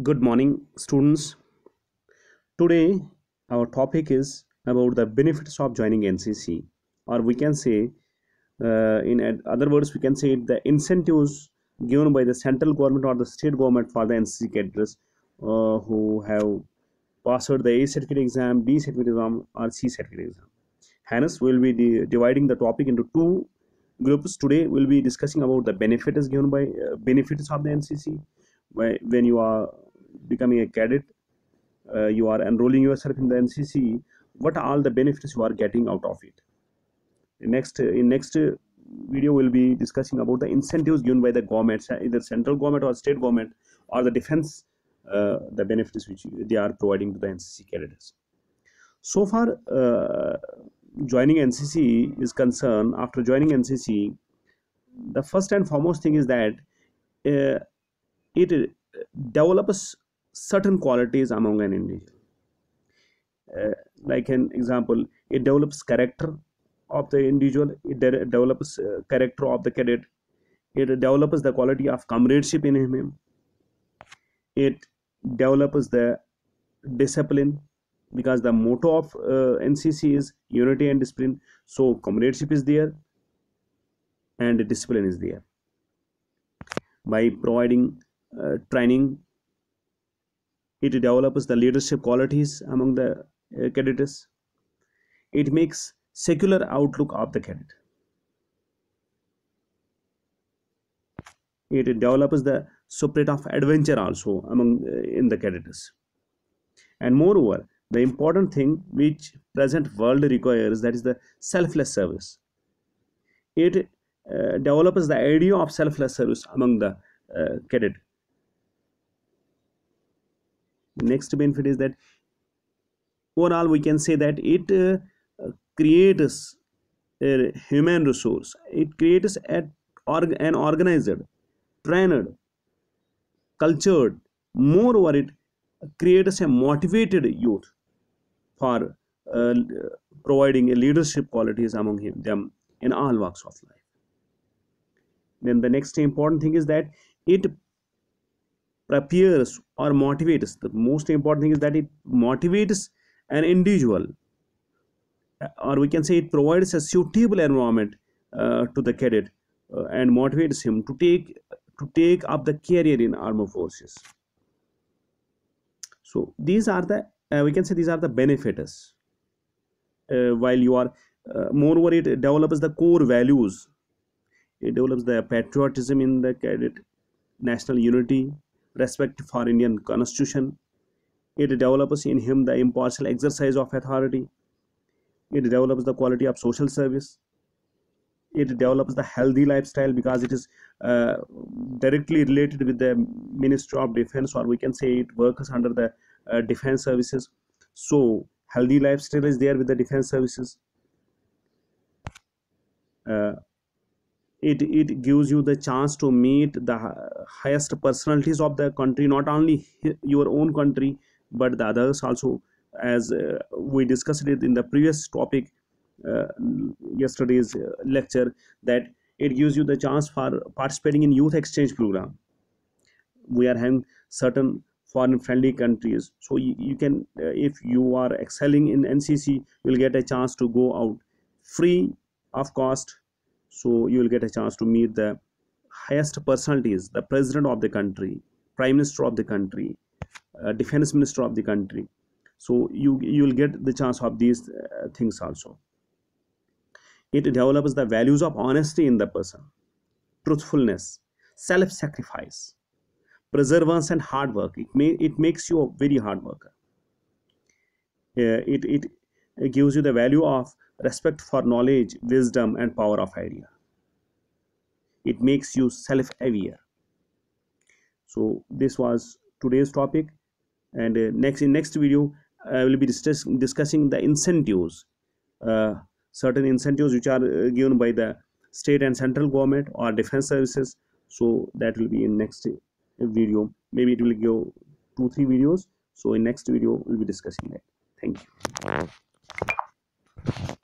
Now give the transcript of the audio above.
Good morning, students. Today, our topic is about the benefits of joining NCC, or we can say, other words, we can say the incentives given by the central government or the state government for the NCC cadets who have passed the A certificate exam, B certificate exam, or C certificate exam. Hence, we will be dividing the topic into two groups. Today, we will be discussing about the benefits given by benefits of the NCC when you are becoming a cadet, you are enrolling yourself in the NCC. What are all the benefits you are getting out of it? In next video, we'll be discussing about the incentives given by the government, either central government or state government, or the defense, the benefits which they are providing to the NCC cadets. So far, joining NCC is concerned. After joining NCC, the first and foremost thing is that uh, it develops certain qualities among an individual. uh, like an example, it develops character of the individual, it develops character of the cadet, it develops the quality of comradeship in him, it develops the discipline, because the motto of NCC is unity and discipline. So comradeship is there and discipline is there. By providing training, it develops the leadership qualities among the cadets. It makes secular outlook of the cadet. It develops the spirit of adventure also among in the cadets. And moreover, the important thing which present world requires, that is the selfless service. It develops the idea of selfless service among the cadet. Next benefit is that overall we can say that it creates a human resource. It creates an organized, trained, cultured. Moreover, it creates a motivated youth for providing a leadership qualities among them in all walks of life. Then the next important thing is that it prepares or motivates. The most important thing is that it motivates an individual, or we can say it provides a suitable environment to the cadet, and motivates him to take up the career in armed forces. So these are the we can say these are the benefits. While you are moreover, it develops the core values. It develops the patriotism in the cadet, national unity, respect for Indian constitution. It develops in him the impartial exercise of authority. It develops the quality of social service. It develops the healthy lifestyle, because it is directly related with the Ministry of Defense, or we can say it works under the defense services. So healthy lifestyle is there with the defense services. uh, it gives you the chance to meet the highest personalities of the country, not only your own country but the others also, as we discussed it in the previous topic, uh, yesterday's lecture, that it gives you the chance for participating in youth exchange program. We are having certain foreign friendly countries, so you can, if you are excelling in NCC, you will get a chance to go out free of cost. So you will get a chance to meet the highest personalities, the president of the country, prime minister of the country, defense minister of the country. So you will get the chance of these things also. It develops the values of honesty in the person, truthfulness, self-sacrifice, perseverance, and hard work. It makes you a very hard worker. It gives you the value of respect for knowledge, wisdom, and power of idea. It makes you self-aware. So this was today's topic, and next video I will be discussing the incentives, uh, certain incentives which are given by the state and central government or defense services. So that will be in next video. Maybe it will give 2-3 videos. So in next video we'll be discussing that. Thank you.